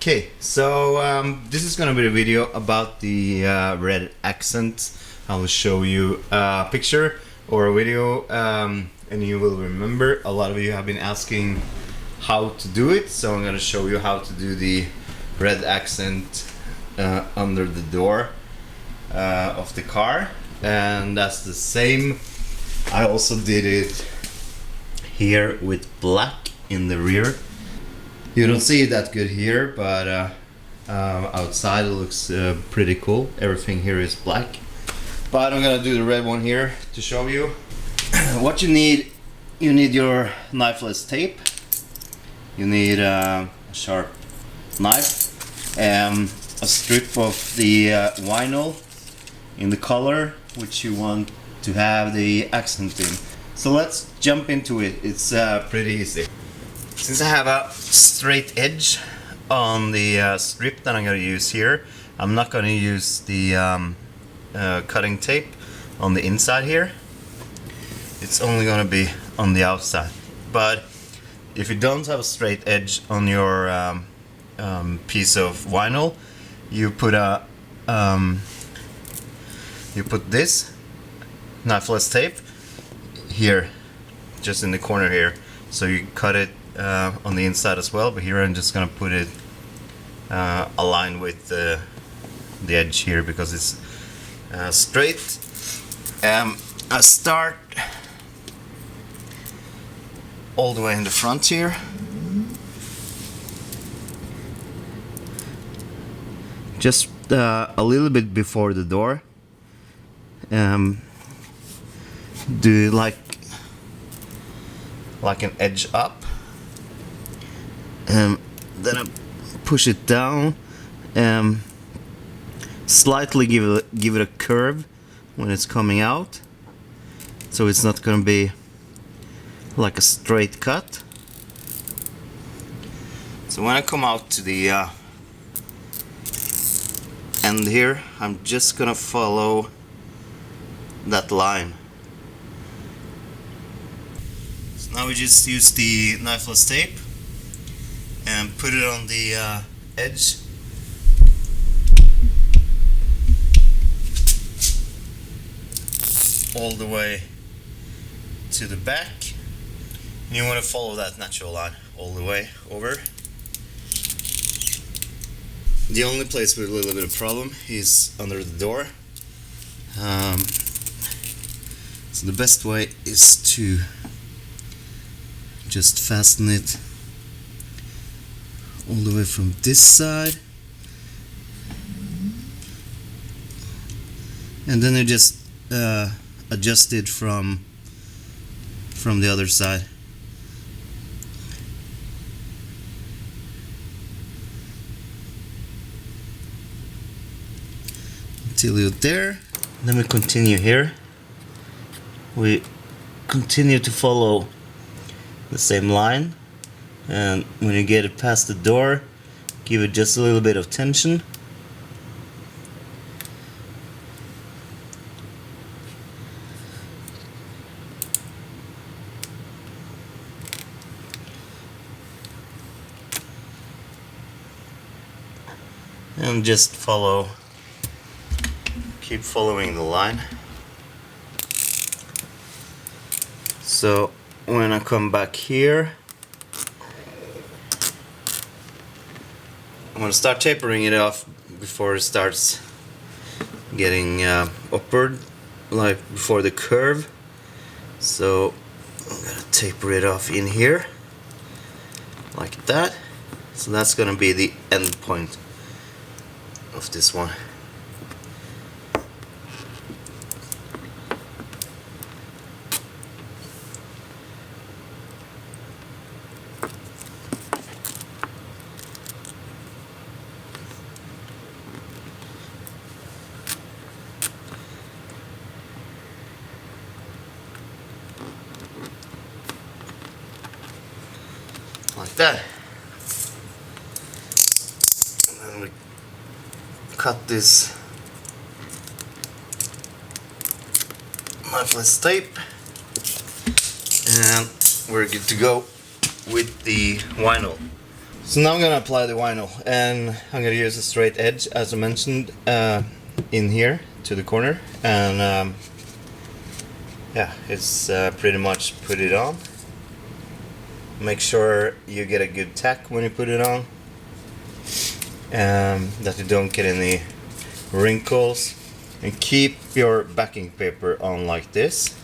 Okay, so this is gonna be a video about the red accent. I will show you a picture or a video, and you will remember. A lot of you have been asking how to do it, so I'm gonna show you how to do the red accent under the door of the car, and that's the same. I also did it here with black in the rear. You don't see it that good here, but outside it looks pretty cool. Everything here is black, but I'm gonna do the red one here to show you. What you need your knifeless tape, you need a sharp knife, a strip of the vinyl in the color which you want to have the accent in. So let's jump into it. It's pretty easy. Since I have a straight edge on the strip that I'm going to use here, I'm not going to use the cutting tape on the inside here. It's only going to be on the outside. But if you don't have a straight edge on your piece of vinyl, you put this knifeless tape here, just in the corner here, so you cut it on the inside as well. But here I'm just gonna put it aligned with the edge here because it's straight. I start all the way in the front here. Just a little bit before the door. Do like an edge up, then I push it down, slightly give it a curve when it's coming out, so it's not gonna be like a straight cut. So when I come out to the end here, I'm just gonna follow that line. So now we just use the knifeless tape and put it on the edge. All the way to the back. And you want to follow that natural line all the way over. The only place with a little bit of problem is under the door. So the best way is to just fasten it all the way from this side, and then you just adjust it from the other side. Until you're there. Then we continue here. We continue to follow the same line, and when you get it past the door, give it just a little bit of tension. And just keep following the line. So when I come back here, I'm going to start tapering it off before it starts getting upward, like before the curve. So I'm going to taper it off in here like that. So that's going to be the end point of this one. Like that. And then we cut this knifeless tape, and we're good to go with the vinyl. So now I'm gonna apply the vinyl, and I'm gonna use a straight edge as I mentioned in here to the corner, and yeah, it's pretty much put it on. Make sure you get a good tack when you put it on, that you don't get any wrinkles, and keep your backing paper on like this.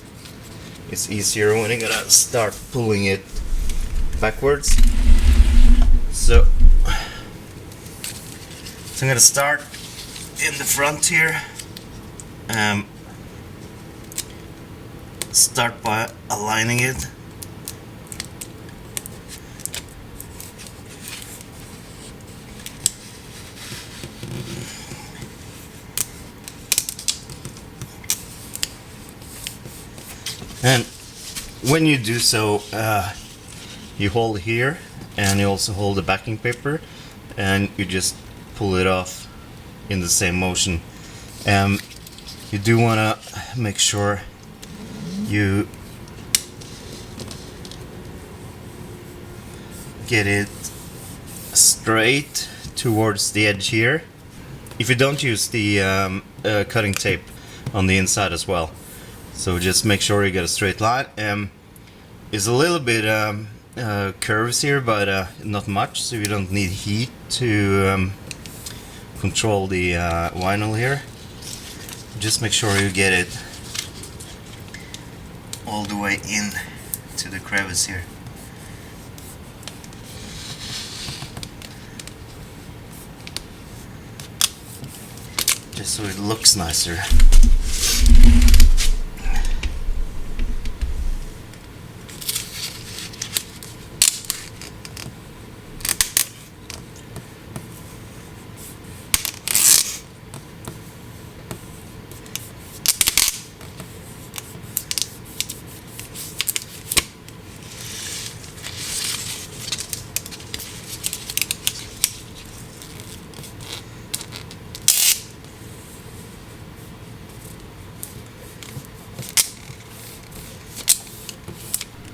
It's easier when you're gonna start pulling it backwards. So I'm gonna start in the front here. Start by aligning it. And when you do so, you hold here, and you also hold the backing paper, and you just pull it off in the same motion. You do want to make sure you get it straight towards the edge here. If you don't use the cutting tape on the inside as well. So just make sure you get a straight line. It's a little bit curves here, but not much, so you don't need heat to control the vinyl here. Just make sure you get it all the way in to the crevice here. Just so it looks nicer.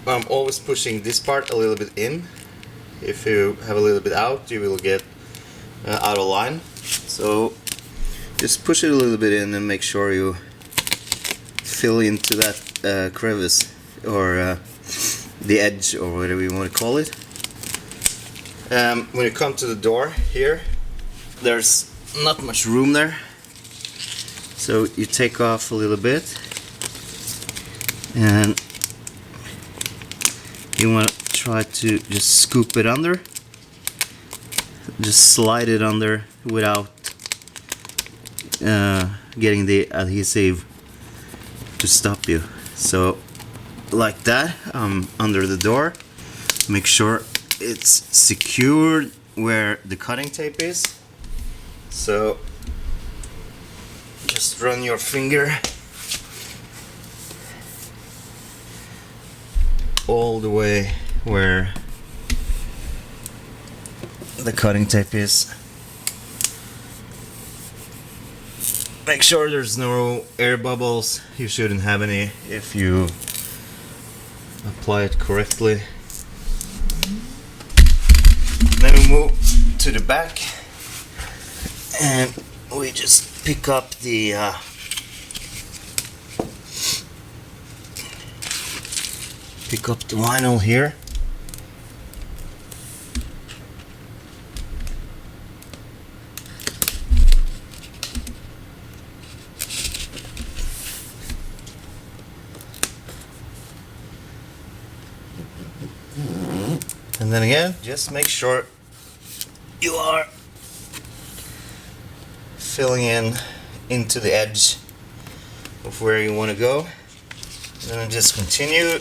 I'm always pushing this part a little bit in. If you have a little bit out, you will get out of line. So just push it a little bit in and make sure you fill into that crevice, or the edge, or whatever you want to call it. When you come to the door here, there's not much room there, so you take off a little bit, and you want to try to just scoop it under, just slide it under without getting the adhesive to stop you. So like that, under the door. Make sure it's secured where the cutting tape is. So just run your finger all the way where the cutting tape is. Make sure there's no air bubbles. You shouldn't have any if you apply it correctly. Then we move to the back, and we just pick up the vinyl here. And then again, just make sure you are filling in into the edge of where you want to go. And then just continue,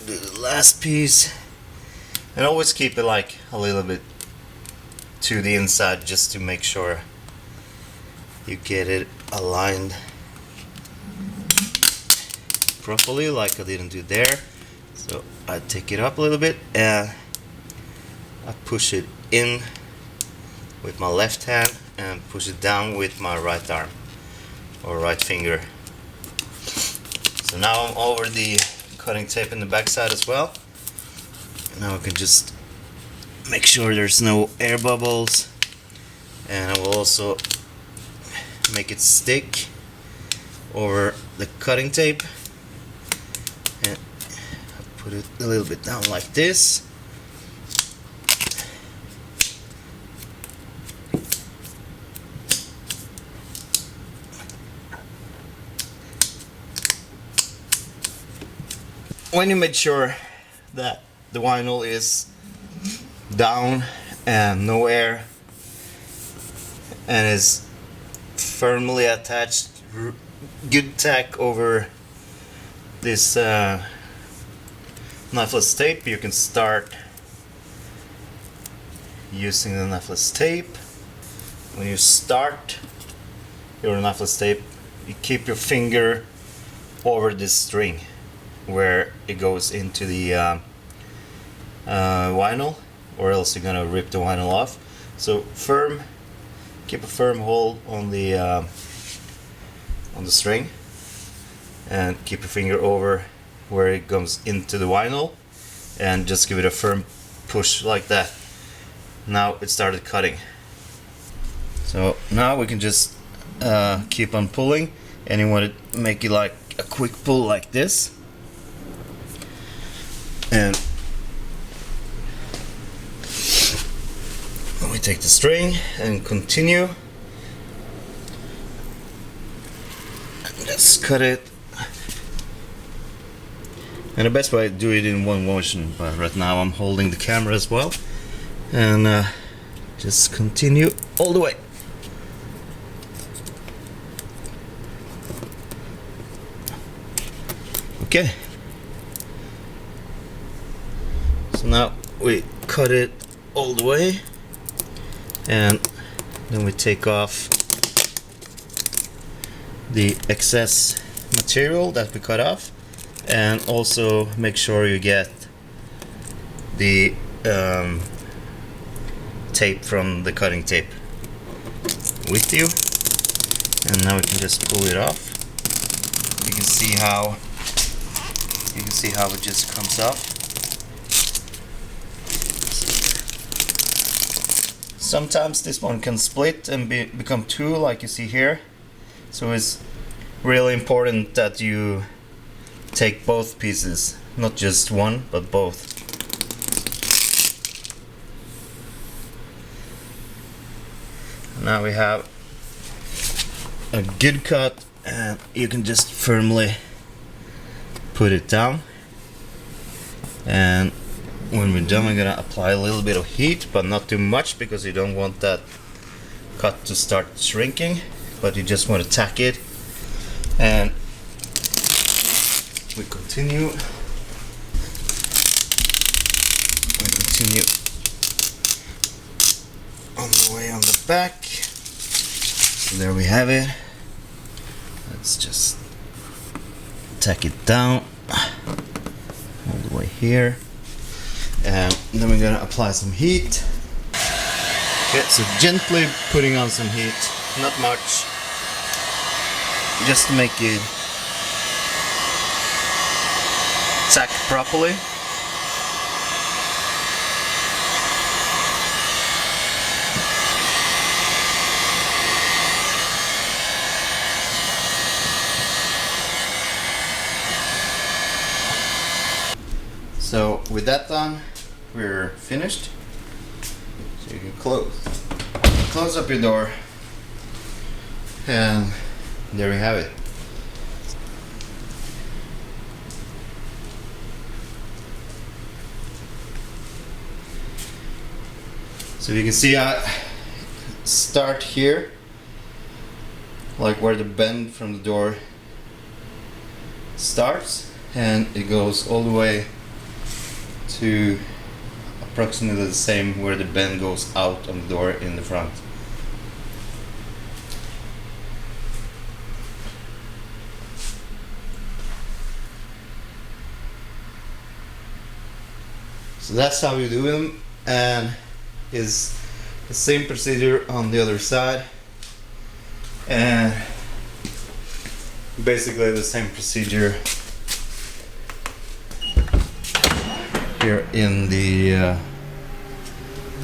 do the last piece, and always keep it like a little bit to the inside, just to make sure you get it aligned properly, like I didn't do there. So I take it up a little bit and I push it in with my left hand and push it down with my right arm or right finger. So now I'm over the cutting tape in the back side as well. Now I can just make sure there's no air bubbles, and I will also make it stick over the cutting tape, and put it a little bit down like this. When you make sure that the vinyl is down and no air and is firmly attached, good tack over this knifeless tape, you can start using the knifeless tape. When you start your knifeless tape, you keep your finger over this string where it goes into the vinyl, or else you're gonna rip the vinyl off. So keep a firm hold on the string, and keep your finger over where it comes into the vinyl, and just give it a firm push like that. Now it started cutting. So now we can just keep on pulling, and you want to make it like a quick pull like this. And we take the string and continue, and just cut it. And the best way to do it in one motion, but right now I'm holding the camera as well, and just continue all the way. Okay. So now we cut it all the way, and then we take off the excess material that we cut off, and also make sure you get the tape from the cutting tape with you. And now we can just pull it off. You can see how it just comes off. Sometimes this one can split and become two, like you see here. So it's really important that you take both pieces, not just one, but both. Now we have a good cut, and you can just firmly put it down. And when we're done, we're gonna apply a little bit of heat, but not too much, because you don't want that cut to start shrinking, but you just want to tack it. And we continue on the way on the back. So there we have it. Let's just tack it down all the way here. And then we're gonna apply some heat. Okay, so gently putting on some heat, not much, just to make it tack properly. So with that done, we're finished. So you can close up your door, and there we have it. So you can see I start here, like where the bend from the door starts, and it goes all the way to approximately the same where the bend goes out on the door in the front. So that's how you do them, and is the same procedure on the other side, and basically the same procedure here in the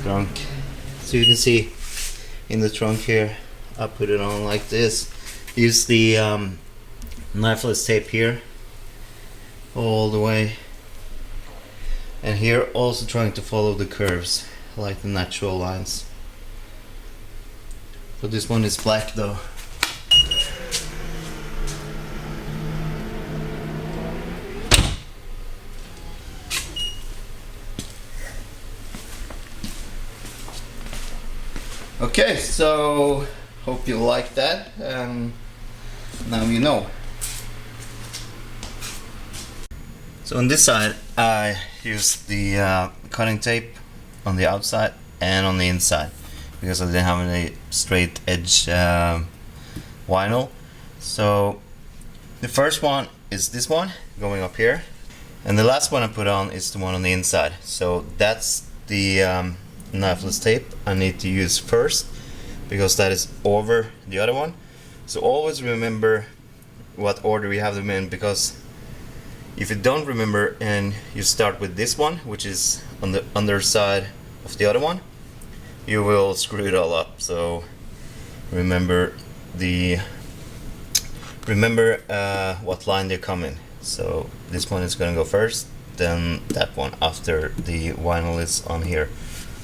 trunk. So you can see in the trunk here, I put it on like this. Use the knifeless tape here all the way, and here also trying to follow the curves like the natural lines. So this one is black though. Okay, so hope you like that, and now you know. So on this side I used the cutting tape on the outside and on the inside because I didn't have any straight edge vinyl. So the first one is this one going up here, and the last one I put on is the one on the inside. So that's the knifeless tape I need to use first because that is over the other one. So always remember what order we have them in, because if you don't remember and you start with this one, which is on the underside of the other one, you will screw it all up. So remember what line they come in. So this one is gonna go first, then that one after the vinyl is on here.